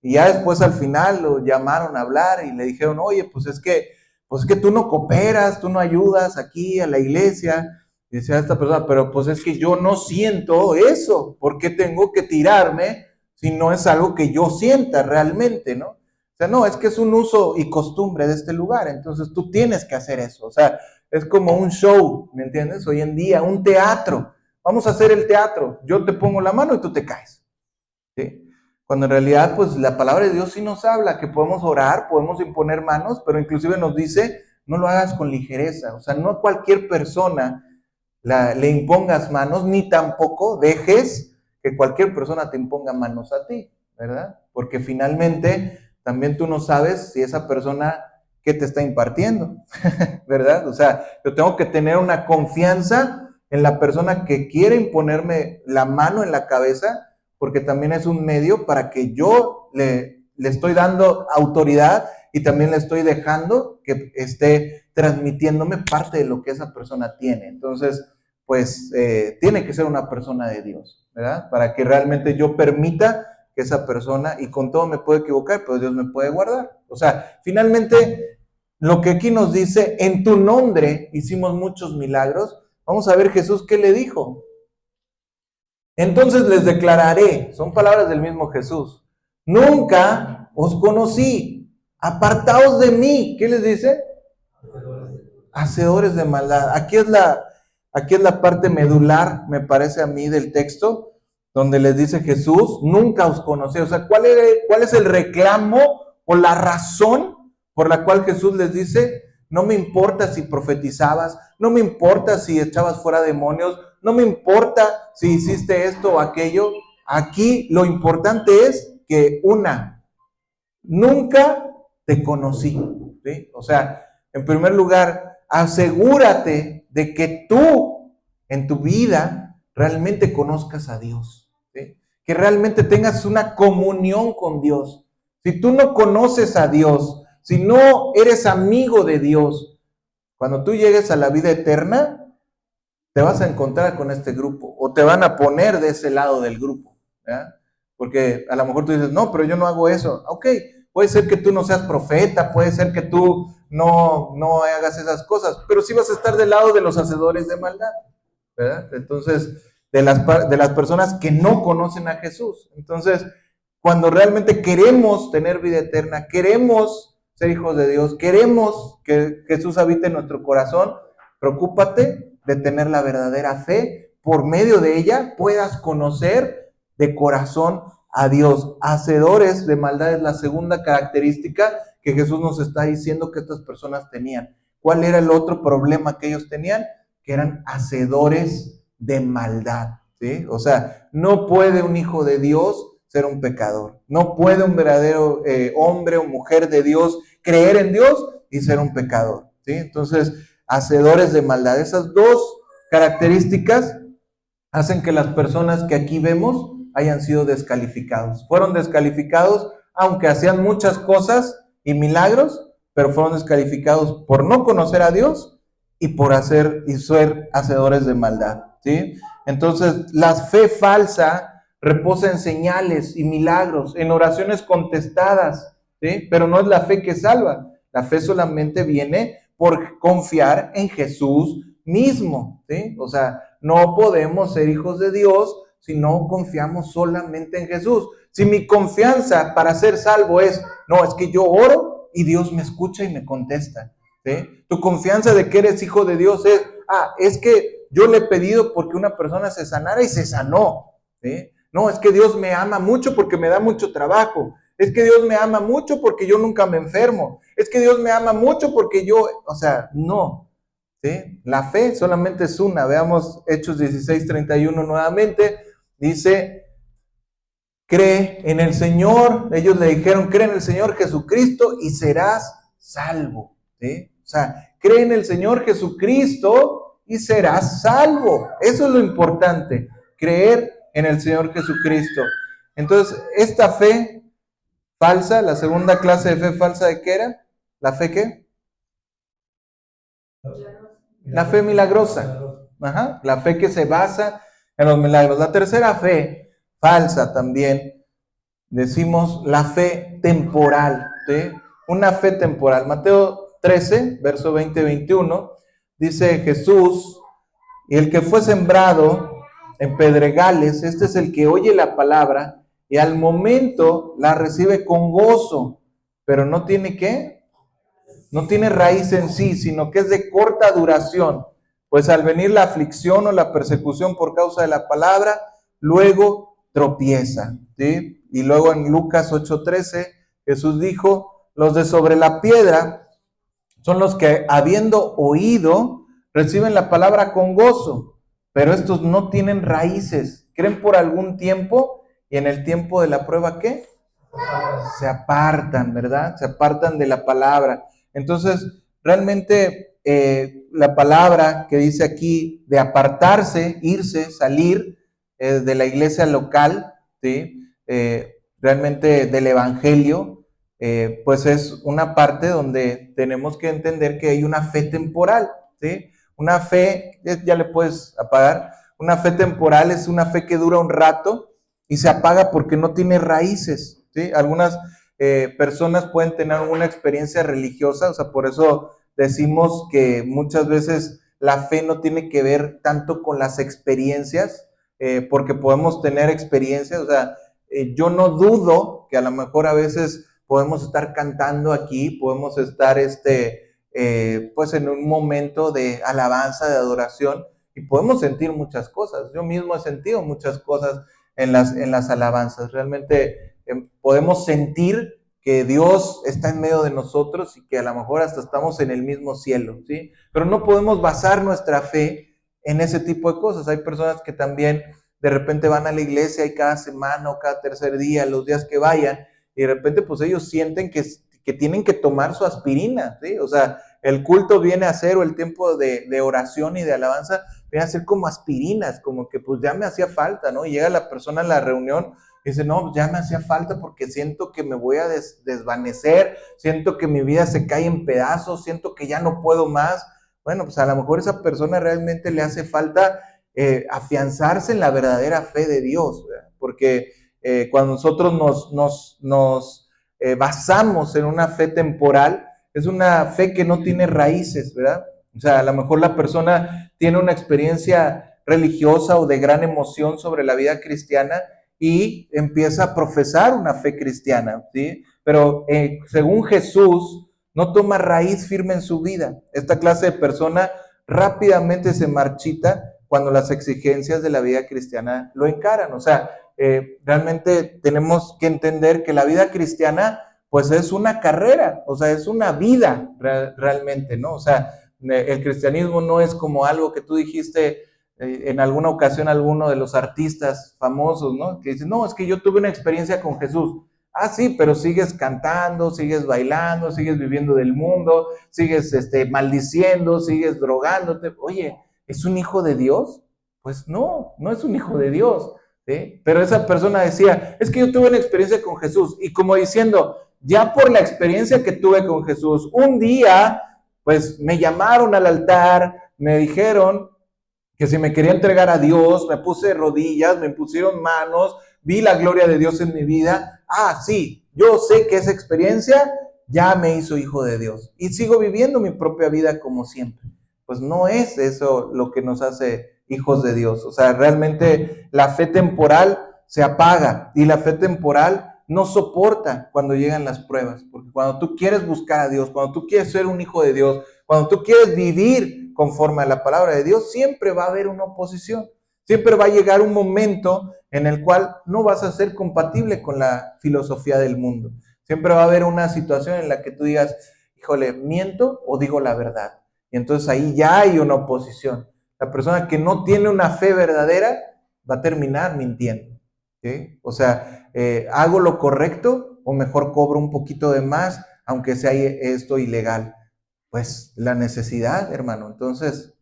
Y ya después al final lo llamaron a hablar y le dijeron, oye, pues es que tú no cooperas, tú no ayudas aquí a la iglesia. Y decía esta persona, pero pues es que yo no siento eso, ¿por qué tengo que tirarme si no es algo que yo sienta realmente, ¿no? O sea, no, es que es un uso y costumbre de este lugar, entonces tú tienes que hacer eso. O sea, es como un show, ¿me entiendes? Hoy en día, un teatro. Vamos a hacer el teatro. Yo te pongo la mano y tú te caes, ¿sí? Cuando en realidad, pues la palabra de Dios sí nos habla que podemos orar, podemos imponer manos, pero inclusive nos dice, no lo hagas con ligereza. O sea, no a cualquier persona le impongas manos, ni tampoco dejes que cualquier persona te imponga manos a ti, ¿verdad? Porque finalmente también tú no sabes si esa persona que te está impartiendo, ¿verdad? O sea, yo tengo que tener una confianza en la persona que quiere imponerme la mano en la cabeza, porque también es un medio para que yo le estoy dando autoridad y también le estoy dejando que esté transmitiéndome parte de lo que esa persona tiene. Entonces, pues tiene que ser una persona de Dios, ¿verdad? Para que realmente yo permita que esa persona, y con todo me puedo equivocar, pero Dios me puede guardar. O sea, finalmente, lo que aquí nos dice, en tu nombre hicimos muchos milagros. Vamos a ver Jesús qué le dijo. Entonces les declararé, son palabras del mismo Jesús, nunca os conocí, apartaos de mí. ¿Qué les dice? Hacedores de maldad. Aquí es la parte medular, me parece a mí, del texto, donde les dice Jesús, nunca os conocí. O sea, ¿cuál es el reclamo o la razón por la cual Jesús les dice, no me importa si profetizabas, no me importa si echabas fuera demonios, no me importa si hiciste esto o aquello? Aquí lo importante es que nunca te conocí, ¿sí? O sea, en primer lugar, asegúrate de que tú en tu vida realmente conozcas a Dios, ¿sí? Que realmente tengas una comunión con Dios. Si tú no conoces a Dios, si no eres amigo de Dios, cuando tú llegues a la vida eterna, te vas a encontrar con este grupo o te van a poner de ese lado del grupo, ¿ya? Porque a lo mejor tú dices, no, pero yo no hago eso. Ok, puede ser que tú no seas profeta, puede ser que tú no hagas esas cosas, pero sí vas a estar del lado de los hacedores de maldad, ¿verdad? Entonces, de las personas que no conocen a Jesús. Entonces, cuando realmente queremos tener vida eterna, queremos ser hijos de Dios, queremos que Jesús habite en nuestro corazón, preocúpate de tener la verdadera fe. Por medio de ella puedas conocer de corazón a Dios. Hacedores de maldad es la segunda característica que Jesús nos está diciendo que estas personas tenían. ¿Cuál era el otro problema que ellos tenían? Que eran hacedores de maldad, ¿sí? O sea, no puede un hijo de Dios ser un pecador. No puede un verdadero hombre o mujer de Dios creer en Dios y ser un pecador, ¿sí? Entonces, hacedores de maldad. Esas dos características hacen que las personas que aquí vemos hayan sido descalificados. Fueron descalificados aunque hacían muchas cosas y milagros, pero fueron descalificados por no conocer a Dios y por hacer y ser hacedores de maldad, ¿sí? Entonces, la fe falsa reposa en señales y milagros, en oraciones contestadas, ¿sí? Pero no es la fe que salva. La fe solamente viene por confiar en Jesús mismo, ¿sí? O sea, no podemos ser hijos de Dios si no confiamos solamente en Jesús. Si mi confianza para ser salvo es que yo oro y Dios me escucha y me contesta, ¿sí? Tu confianza de que eres hijo de Dios es que yo le he pedido porque una persona se sanara y se sanó, ¿sí? No, es que Dios me ama mucho porque me da mucho trabajo. Es que Dios me ama mucho porque yo nunca me enfermo. Es que Dios me ama mucho porque no. ¿Sí? La fe solamente es una. Veamos Hechos 16:31 nuevamente. Dice, cree en el Señor. Ellos le dijeron, cree en el Señor Jesucristo y serás salvo, ¿sí? O sea, cree en el Señor Jesucristo y serás salvo. Eso es lo importante, creer en el Señor Jesucristo. Entonces, esta fe falsa, la segunda clase de fe falsa, ¿de qué era? ¿La fe qué? La fe milagrosa. Ajá, la fe que se basa en los milagros. La tercera fe falsa también, decimos la fe temporal, ¿sí? Una fe temporal. Mateo 13, verso 20-21, dice Jesús, y el que fue sembrado en pedregales, este es el que oye la palabra y al momento la recibe con gozo, pero no tiene ¿qué? No tiene raíz en sí, sino que es de corta duración. Pues al venir la aflicción o la persecución por causa de la palabra, luego tropieza, ¿sí? Y luego en Lucas 8:13, Jesús dijo, los de sobre la piedra son los que habiendo oído, reciben la palabra con gozo, pero estos no tienen raíces, creen por algún tiempo y en el tiempo de la prueba, ¿qué? Se apartan, ¿verdad? Se apartan de la palabra. Entonces, realmente la palabra que dice aquí de apartarse, irse, salir de la iglesia local, ¿sí? Realmente del evangelio, pues es una parte donde tenemos que entender que hay una fe temporal, ¿sí? Una fe, ya le puedes apagar, una fe temporal es una fe que dura un rato y se apaga porque no tiene raíces, ¿sí? Algunas personas pueden tener una experiencia religiosa, o sea, por eso decimos que muchas veces la fe no tiene que ver tanto con las experiencias, porque podemos tener experiencias, o sea, yo no dudo que a lo mejor a veces podemos estar cantando aquí, podemos estar pues en un momento de alabanza, de adoración, y podemos sentir muchas cosas. Yo mismo he sentido muchas cosas en las alabanzas. Realmente podemos sentir que Dios está en medio de nosotros y que a lo mejor hasta estamos en el mismo cielo, ¿sí? Pero no podemos basar nuestra fe en ese tipo de cosas. Hay personas que también de repente van a la iglesia y cada semana o cada tercer día, los días que vayan, y de repente pues ellos sienten que tienen que tomar su aspirina, ¿sí? O sea, el culto viene a ser, o el tiempo de oración y de alabanza, viene a ser como aspirinas, como que pues ya me hacía falta, ¿no? Y llega la persona a la reunión y dice, no, ya me hacía falta porque siento que me voy a desvanecer, siento que mi vida se cae en pedazos, siento que ya no puedo más. Bueno, pues a lo mejor esa persona realmente le hace falta afianzarse en la verdadera fe de Dios, ¿verdad? Porque cuando nosotros nos basamos en una fe temporal, es una fe que no tiene raíces, ¿verdad? O sea, a lo mejor la persona tiene una experiencia religiosa o de gran emoción sobre la vida cristiana y empieza a profesar una fe cristiana, ¿sí? Pero según Jesús, no toma raíz firme en su vida. Esta clase de persona rápidamente se marchita cuando las exigencias de la vida cristiana lo encaran. O sea, realmente tenemos que entender que la vida cristiana pues es una carrera, o sea, es una vida realmente, ¿no? O sea, el cristianismo no es como algo que tú dijiste en alguna ocasión a alguno de los artistas famosos, ¿no? Que dice, no, es que yo tuve una experiencia con Jesús. Ah, sí, pero sigues cantando, sigues bailando, sigues viviendo del mundo, sigues maldiciendo, sigues drogándote. Oye, ¿es un hijo de Dios? Pues no, no es un hijo de Dios, ¿sí? Pero esa persona decía, es que yo tuve una experiencia con Jesús. Y como diciendo, ya por la experiencia que tuve con Jesús, un día, pues me llamaron al altar, me dijeron que si me quería entregar a Dios, me puse de rodillas, me pusieron manos, vi la gloria de Dios en mi vida. Ah, sí, yo sé que esa experiencia ya me hizo hijo de Dios y sigo viviendo mi propia vida como siempre. Pues no es eso lo que nos hace hijos de Dios. O sea, realmente la fe temporal se apaga y la fe temporal no soporta cuando llegan las pruebas, porque cuando tú quieres buscar a Dios, cuando tú quieres ser un hijo de Dios, cuando tú quieres vivir conforme a la palabra de Dios, siempre va a haber una oposición. Siempre va a llegar un momento en el cual no vas a ser compatible con la filosofía del mundo. Siempre va a haber una situación en la que tú digas, híjole, ¿miento o digo la verdad? Y entonces ahí ya hay una oposición. La persona que no tiene una fe verdadera va a terminar mintiendo, ¿sí? O sea, ¿hago lo correcto o mejor cobro un poquito de más, aunque sea esto ilegal? Pues la necesidad, hermano. Entonces,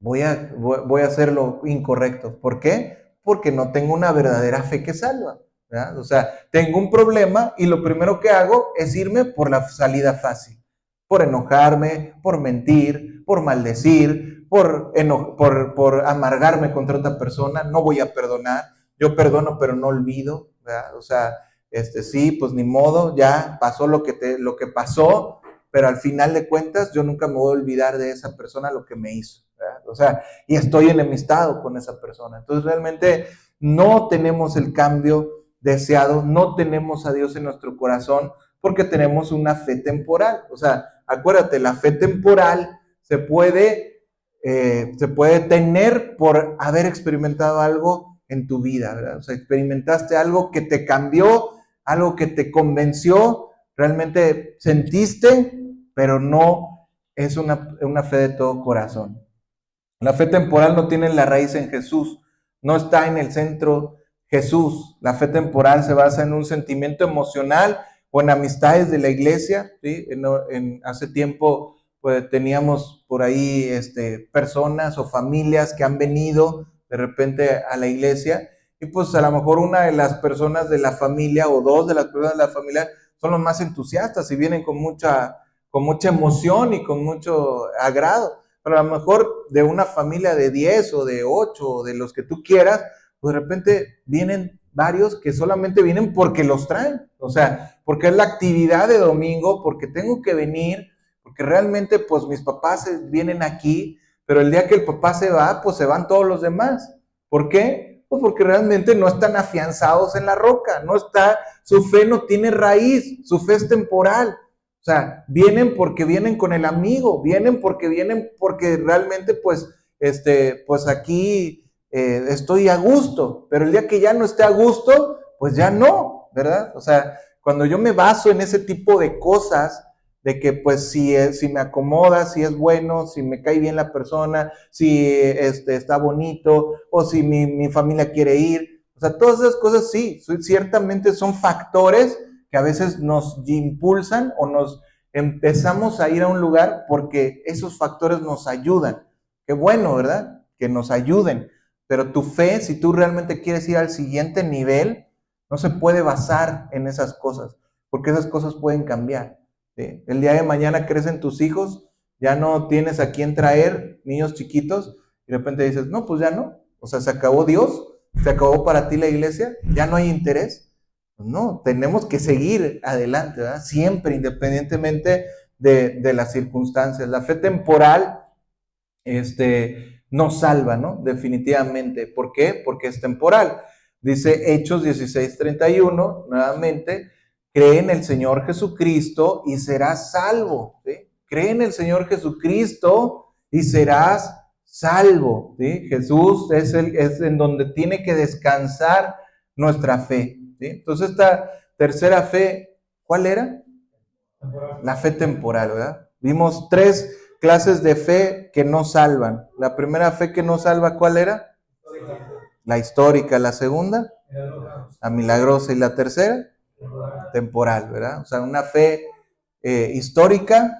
voy a hacer lo incorrecto. ¿Por qué? Porque no tengo una verdadera fe que salva, ¿verdad? O sea, tengo un problema y lo primero que hago es irme por la salida fácil. Por enojarme, por mentir, por maldecir, por amargarme contra otra persona. No voy a perdonar. Yo perdono, pero no olvido, ¿verdad? O sea, sí, pues ni modo, ya pasó lo que pasó, pero al final de cuentas yo nunca me voy a olvidar de esa persona lo que me hizo, ¿verdad? O sea, y estoy enemistado con esa persona. Entonces realmente no tenemos el cambio deseado, no tenemos a Dios en nuestro corazón porque tenemos una fe temporal. O sea, acuérdate, la fe temporal se puede tener por haber experimentado algo en tu vida, ¿verdad? O sea, experimentaste algo que te cambió, algo que te convenció, realmente sentiste, pero no es una fe de todo corazón. La fe temporal no tiene la raíz en Jesús, no está en el centro Jesús. La fe temporal se basa en un sentimiento emocional o en amistades de la iglesia, ¿sí? Hace tiempo pues, teníamos por ahí personas o familias que han venido de repente a la iglesia y pues a lo mejor una de las personas de la familia o dos de las personas de la familia son los más entusiastas y vienen con mucha emoción y con mucho agrado. Pero a lo mejor de una familia de 10 o de 8 o de los que tú quieras, pues de repente vienen varios que solamente vienen porque los traen. O sea, porque es la actividad de domingo, porque tengo que venir, porque realmente pues mis papás vienen aquí, pero el día que el papá se va, pues se van todos los demás. ¿Por qué? Pues porque realmente no están afianzados en la roca, su fe no tiene raíz, su fe es temporal. O sea, vienen porque vienen con el amigo, vienen porque realmente pues aquí estoy a gusto, pero el día que ya no esté a gusto, pues ya no, ¿verdad? O sea, cuando yo me baso en ese tipo de cosas, de que pues si me acomoda, si es bueno, si me cae bien la persona, si está bonito, o si mi familia quiere ir. O sea, todas esas cosas sí, ciertamente son factores que a veces nos impulsan o nos empezamos a ir a un lugar porque esos factores nos ayudan. Qué bueno, ¿verdad? Que nos ayuden. Pero tu fe, si tú realmente quieres ir al siguiente nivel, no se puede basar en esas cosas, porque esas cosas pueden cambiar. ¿Sí? El día de mañana crecen tus hijos, ya no tienes a quién traer, niños chiquitos, y de repente dices, no, pues ya no. O sea, se acabó Dios, se acabó para ti la iglesia, ya no hay interés. Pues no, tenemos que seguir adelante, ¿verdad? Siempre, independientemente de las circunstancias. La fe temporal, no salva, ¿no? Definitivamente. ¿Por qué? Porque es temporal. Dice Hechos 16:31, nuevamente, cree en el Señor Jesucristo y serás salvo, ¿sí? Cree en el Señor Jesucristo y serás salvo, ¿sí? Jesús es en donde tiene que descansar nuestra fe, ¿sí? Entonces esta tercera fe, ¿cuál era? La fe temporal, ¿verdad? Vimos 3 clases de fe que no salvan. La primera fe que no salva, ¿cuál era? La histórica. La segunda, la milagrosa. Y la tercera, temporal, ¿verdad? O sea, una fe histórica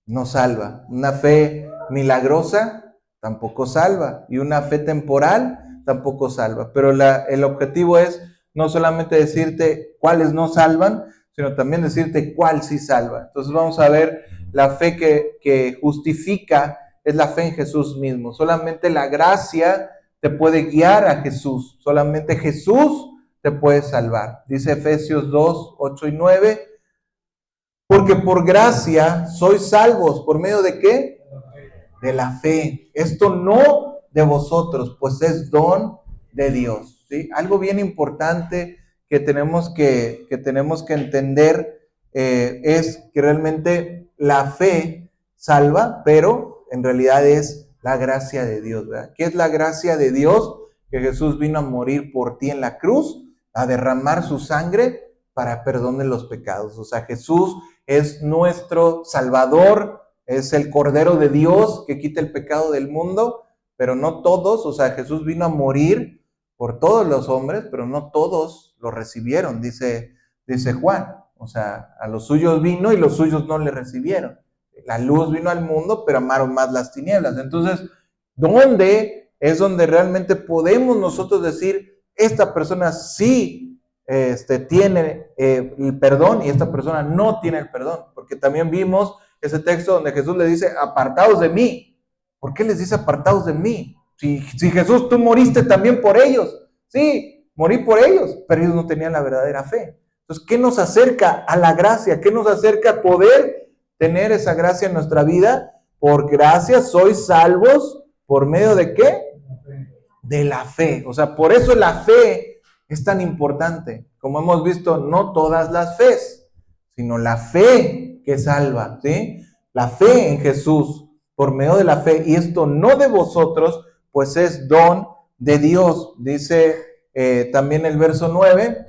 no salva. Una fe milagrosa tampoco salva. Y una fe temporal tampoco salva. Pero el objetivo es no solamente decirte cuáles no salvan, sino también decirte cuál sí salva. Entonces vamos a ver la fe que justifica, es la fe en Jesús mismo. Solamente la gracia te puede guiar a Jesús. Solamente Jesús te puede salvar. Dice Efesios 2, 8 y 9. Porque por gracia sois salvos. ¿Por medio de qué? De la fe. Esto no de vosotros, pues es don de Dios. ¿Sí? Algo bien importante que tenemos que entender es que realmente la fe salva, pero en realidad es la gracia de Dios, ¿verdad? ¿Qué es la gracia de Dios? Que Jesús vino a morir por ti en la cruz, a derramar su sangre para perdón de los pecados. O sea, Jesús es nuestro Salvador, es el Cordero de Dios que quita el pecado del mundo, pero no todos, o sea, Jesús vino a morir por todos los hombres, pero no todos lo recibieron, dice Juan. O sea, a los suyos vino y los suyos no le recibieron. La luz vino al mundo, pero amaron más las tinieblas. Entonces, ¿dónde es donde realmente podemos nosotros decir, esta persona sí tiene el perdón y esta persona no tiene el perdón? Porque también vimos ese texto donde Jesús le dice, apartaos de mí. ¿Por qué les dice apartaos de mí? Si Jesús, tú moriste también por ellos. Sí, morí por ellos, pero ellos no tenían la verdadera fe. Entonces, ¿qué nos acerca a la gracia? ¿Qué nos acerca a poder tener esa gracia en nuestra vida? Por gracia sois salvos, ¿por medio de qué? De la fe. O sea, por eso la fe es tan importante. Como hemos visto, no todas las fes, sino la fe que salva, ¿sí? La fe en Jesús, por medio de la fe, y esto no de vosotros, pues es don de Dios. Dice también el verso 9,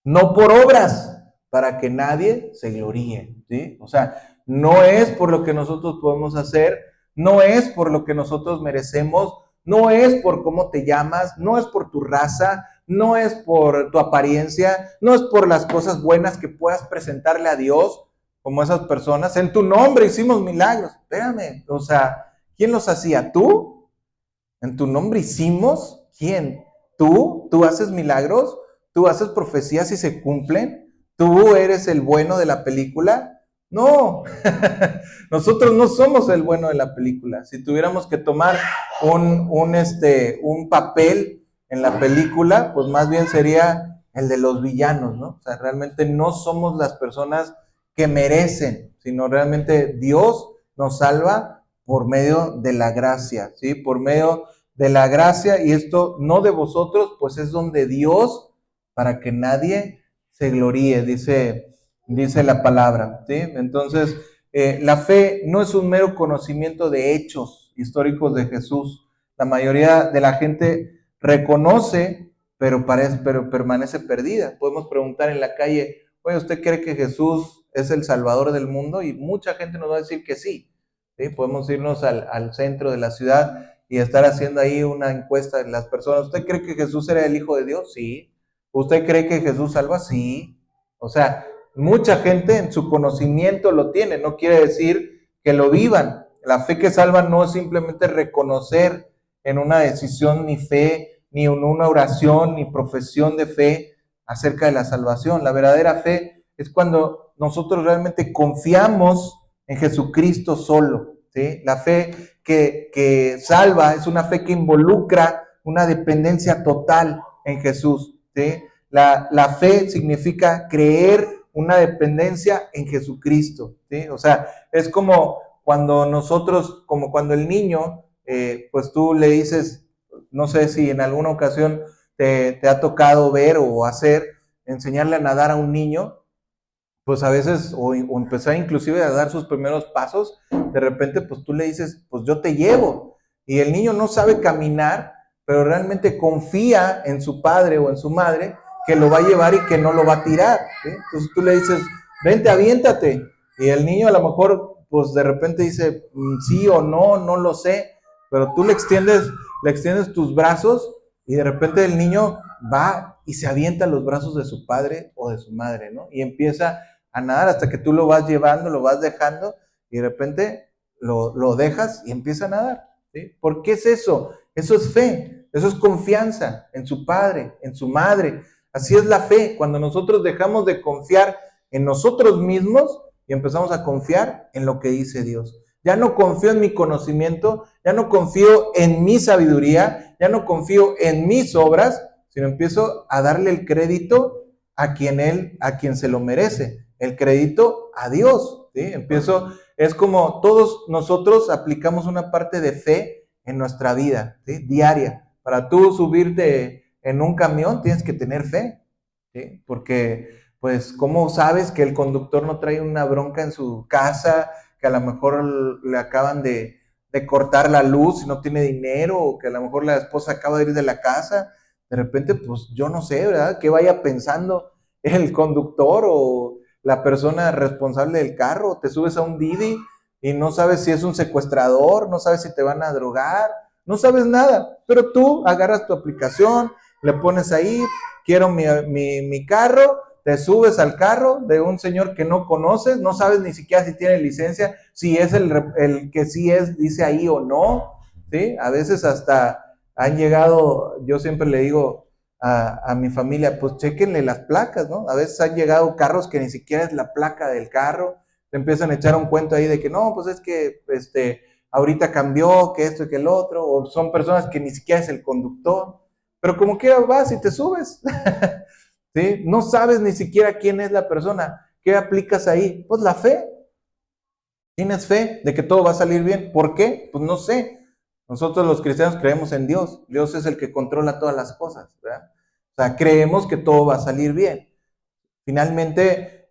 no por obras, para que nadie se gloríe, ¿sí? O sea, no es por lo que nosotros podemos hacer, no es por lo que nosotros merecemos, no es por cómo te llamas, no es por tu raza, no es por tu apariencia, no es por las cosas buenas que puedas presentarle a Dios, como esas personas. En tu nombre hicimos milagros. Espérame, o sea, ¿quién los hacía? ¿Tú? ¿En tu nombre hicimos? ¿Quién? ¿Tú? ¿Tú haces milagros? ¿Tú haces profecías y se cumplen? ¿Tú eres el bueno de la película? No, nosotros no somos el bueno de la película. Si tuviéramos que tomar un papel en la película, pues más bien sería el de los villanos, ¿no? O sea, realmente no somos las personas que merecen, sino realmente Dios nos salva por medio de la gracia, ¿sí? Por medio de la gracia, y esto no de vosotros, pues es don de Dios, para que nadie se gloríe, dice la palabra, ¿sí? Entonces, la fe no es un mero conocimiento de hechos históricos de Jesús. La mayoría de la gente reconoce, pero permanece perdida. Podemos preguntar en la calle, oye, ¿usted cree que Jesús es el Salvador del mundo? Y mucha gente nos va a decir que sí. ¿Sí? Podemos irnos al centro de la ciudad y estar haciendo ahí una encuesta de las personas. ¿Usted cree que Jesús era el Hijo de Dios? Sí. ¿Usted cree que Jesús salva? Sí. O sea, mucha gente en su conocimiento lo tiene, no quiere decir que lo vivan. La fe que salva no es simplemente reconocer en una decisión ni fe, ni en una oración, ni profesión de fe acerca de la salvación. La verdadera fe es cuando nosotros realmente confiamos en Jesucristo solo, ¿sí? La fe que salva es una fe que involucra una dependencia total en Jesús, ¿sí? La fe significa creer una dependencia en Jesucristo, ¿sí? O sea, es como cuando nosotros, como cuando el niño, pues tú le dices, no sé si en alguna ocasión te ha tocado ver o hacer, enseñarle a nadar a un niño, pues a veces, o empezar inclusive a dar sus primeros pasos, de repente pues tú le dices, pues yo te llevo, y el niño no sabe caminar, pero realmente confía en su padre o en su madre, que lo va a llevar y que no lo va a tirar, ¿sí? Entonces tú le dices, vente, aviéntate, y el niño a lo mejor, pues de repente dice, sí o no, no lo sé, pero tú le extiendes tus brazos, y de repente el niño va y se avienta a los brazos de su padre o de su madre, ¿no? Y empieza a nadar hasta que tú lo vas llevando, lo vas dejando, y de repente lo dejas y empieza a nadar, ¿sí? ¿Por qué es eso? Eso es fe, eso es confianza en su padre, en su madre. Así es la fe, cuando nosotros dejamos de confiar en nosotros mismos y empezamos a confiar en lo que dice Dios. Ya no confío en mi conocimiento, ya no confío en mi sabiduría, ya no confío en mis obras, sino empiezo a darle el crédito a quien se lo merece, el crédito a Dios, ¿sí? Es como todos nosotros aplicamos una parte de fe en nuestra vida, ¿sí? Diaria. Para tú subirte en un camión tienes que tener fe, ¿sí? Porque, pues, ¿cómo sabes que el conductor no trae una bronca en su casa, que a lo mejor le acaban de cortar la luz y no tiene dinero, o que a lo mejor la esposa acaba de ir de la casa? De repente, pues yo no sé, ¿verdad? ¿Qué vaya pensando el conductor o la persona responsable del carro? Te subes a un Didi y no sabes si es un secuestrador, no sabes si te van a drogar, no sabes nada, pero tú agarras tu aplicación, le pones ahí, quiero mi carro, te subes al carro de un señor que no conoces, no sabes ni siquiera si tiene licencia, si es el que sí es, dice ahí o no, ¿sí? A veces hasta han llegado, yo siempre le digo a mi familia, pues chéquenle las placas, ¿no? A veces han llegado carros que ni siquiera es la placa del carro, te empiezan a echar un cuento ahí de que no, pues es que ahorita cambió, que esto y que el otro, o son personas que ni siquiera es el conductor, pero como quiera vas y te subes. ¿Sí? No sabes ni siquiera quién es la persona. ¿Qué aplicas ahí? Pues la fe. ¿Tienes fe de que todo va a salir bien? ¿Por qué? Pues no sé. Nosotros los cristianos creemos en Dios. Dios es el que controla todas las cosas, ¿verdad? O sea, creemos que todo va a salir bien. Finalmente,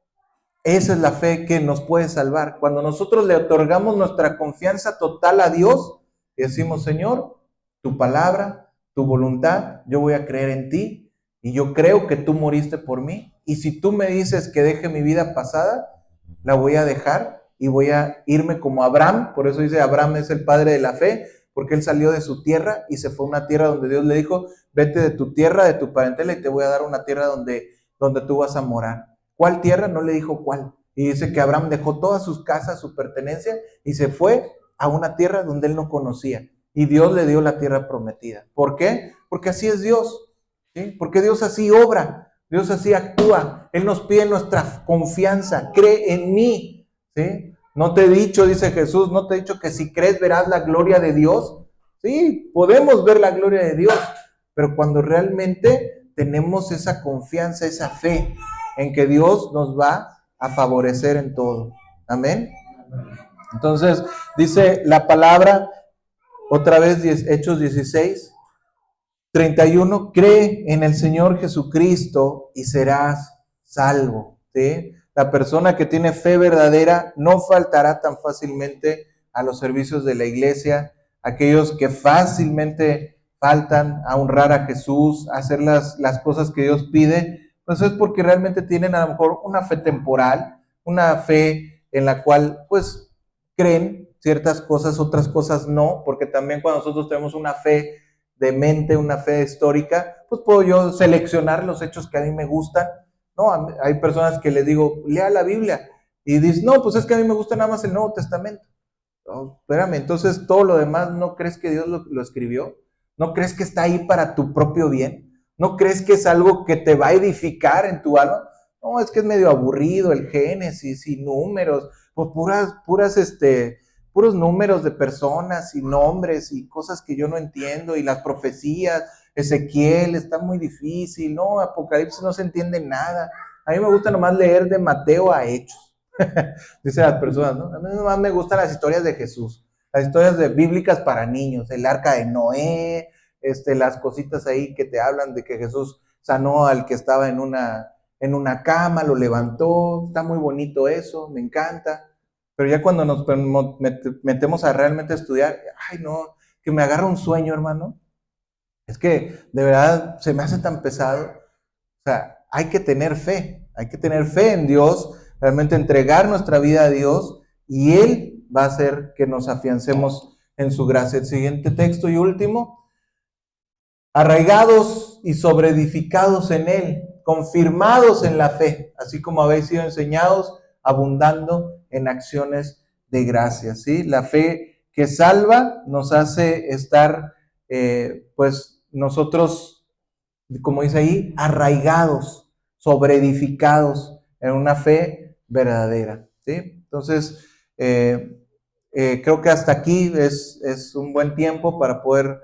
esa es la fe que nos puede salvar. Cuando nosotros le otorgamos nuestra confianza total a Dios y decimos, Señor, tu palabra, tu voluntad, yo voy a creer en ti y yo creo que tú moriste por mí. Y si tú me dices que deje mi vida pasada, la voy a dejar y voy a irme como Abraham. Por eso dice, Abraham es el padre de la fe, porque él salió de su tierra y se fue a una tierra donde Dios le dijo, vete de tu tierra, de tu parentela y te voy a dar una tierra donde tú vas a morar. ¿Cuál tierra? No le dijo cuál. Y dice que Abraham dejó todas sus casas, su pertenencia, y se fue a una tierra donde él no conocía. Y Dios le dio la tierra prometida. ¿Por qué? Porque así es Dios, ¿sí? Porque Dios así obra, Dios así actúa. Él nos pide nuestra confianza, cree en mí, ¿sí? No te he dicho, dice Jesús, no te he dicho que si crees verás la gloria de Dios. Sí, podemos ver la gloria de Dios, pero cuando realmente tenemos esa confianza, esa fe en que Dios nos va a favorecer en todo. Amén. Entonces, dice la palabra, otra vez, Hechos 16, 31, cree en el Señor Jesucristo y serás salvo, ¿sí? La persona que tiene fe verdadera no faltará tan fácilmente a los servicios de la iglesia. Aquellos que fácilmente faltan a honrar a Jesús, a hacer las cosas que Dios pide, pues es porque realmente tienen a lo mejor una fe temporal, una fe en la cual pues creen ciertas cosas, otras cosas no, porque también cuando nosotros tenemos una fe de mente, una fe histórica, pues puedo yo seleccionar los hechos que a mí me gustan, ¿no? Hay personas que les digo, lea la Biblia, y dices, no, pues es que a mí me gusta nada más el Nuevo Testamento. Oh, espérame, entonces todo lo demás, ¿no crees que Dios lo escribió? ¿No crees que está ahí para tu propio bien? ¿No crees que es algo que te va a edificar en tu alma? No, es que es medio aburrido el Génesis y números, pues puros números de personas y nombres y cosas que yo no entiendo, y las profecías, Ezequiel, está muy difícil, no, Apocalipsis no se entiende nada. A mí me gusta nomás leer de Mateo a Hechos. Dice las personas, ¿no? A mí nomás me gustan las historias de Jesús, las historias bíblicas para niños, el arca de Noé, las cositas ahí que te hablan de que Jesús sanó al que estaba en una cama, lo levantó, está muy bonito eso, me encanta. Pero ya cuando nos metemos a realmente estudiar, ay no, que me agarra un sueño, hermano. Es que de verdad se me hace tan pesado. O sea, hay que tener fe en Dios, realmente entregar nuestra vida a Dios, y Él va a hacer que nos afiancemos en su gracia. El siguiente texto y último: arraigados y sobreedificados en Él, confirmados en la fe, así como habéis sido enseñados, abundando en acciones de gracia. ¿Sí? La fe que salva nos hace estar, pues nosotros, como dice ahí, arraigados, sobreedificados en una fe verdadera. ¿Sí? Entonces, creo que hasta aquí es un buen tiempo para poder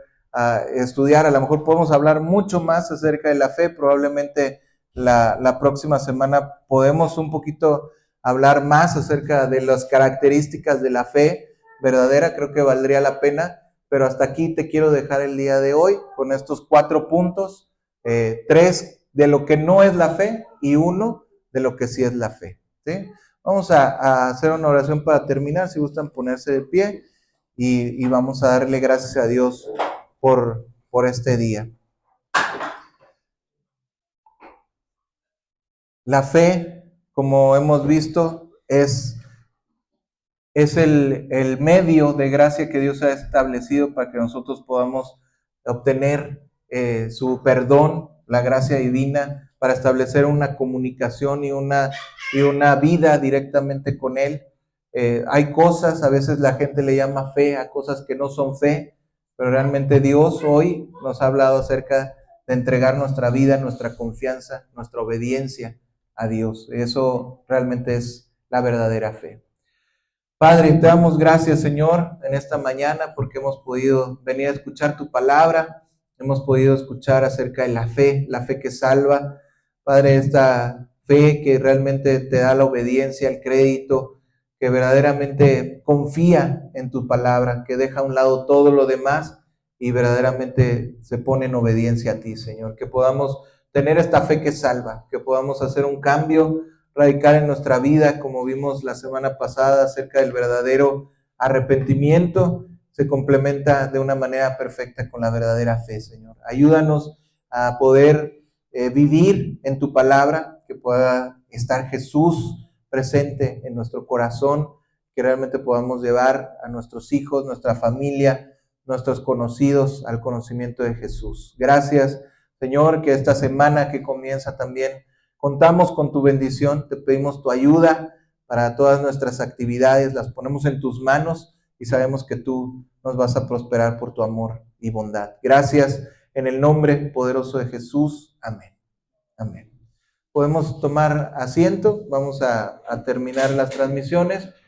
estudiar. A lo mejor podemos hablar mucho más acerca de la fe. Probablemente la próxima semana podemos un poquito hablar más acerca de las características de la fe verdadera. Creo que valdría la pena, pero hasta aquí te quiero dejar el día de hoy con estos 4 puntos, 3 de lo que no es la fe y 1 de lo que sí es la fe. ¿Sí? Vamos a hacer una oración para terminar, si gustan ponerse de pie, y vamos a darle gracias a Dios por este día. La fe, como hemos visto, es el medio de gracia que Dios ha establecido para que nosotros podamos obtener su perdón, la gracia divina, para establecer una comunicación y una vida directamente con Él. Hay cosas, a veces la gente le llama fe a cosas que no son fe, pero realmente Dios hoy nos ha hablado acerca de entregar nuestra vida, nuestra confianza, nuestra obediencia a Dios. Eso realmente es la verdadera fe. Padre, te damos gracias, Señor, en esta mañana porque hemos podido venir a escuchar tu palabra, hemos podido escuchar acerca de la fe que salva. Padre, esta fe que realmente te da la obediencia, el crédito, que verdaderamente confía en tu palabra, que deja a un lado todo lo demás y verdaderamente se pone en obediencia a ti, Señor. Que podamos tener esta fe que salva, que podamos hacer un cambio radical en nuestra vida, como vimos la semana pasada acerca del verdadero arrepentimiento, se complementa de una manera perfecta con la verdadera fe, Señor. Ayúdanos a poder vivir en tu palabra, que pueda estar Jesús presente en nuestro corazón, que realmente podamos llevar a nuestros hijos, nuestra familia, nuestros conocidos al conocimiento de Jesús. Gracias, Señor, que esta semana que comienza también contamos con tu bendición, te pedimos tu ayuda para todas nuestras actividades, las ponemos en tus manos y sabemos que tú nos vas a prosperar por tu amor y bondad. Gracias en el nombre poderoso de Jesús. Amén. Amén. Podemos tomar asiento, vamos a terminar las transmisiones.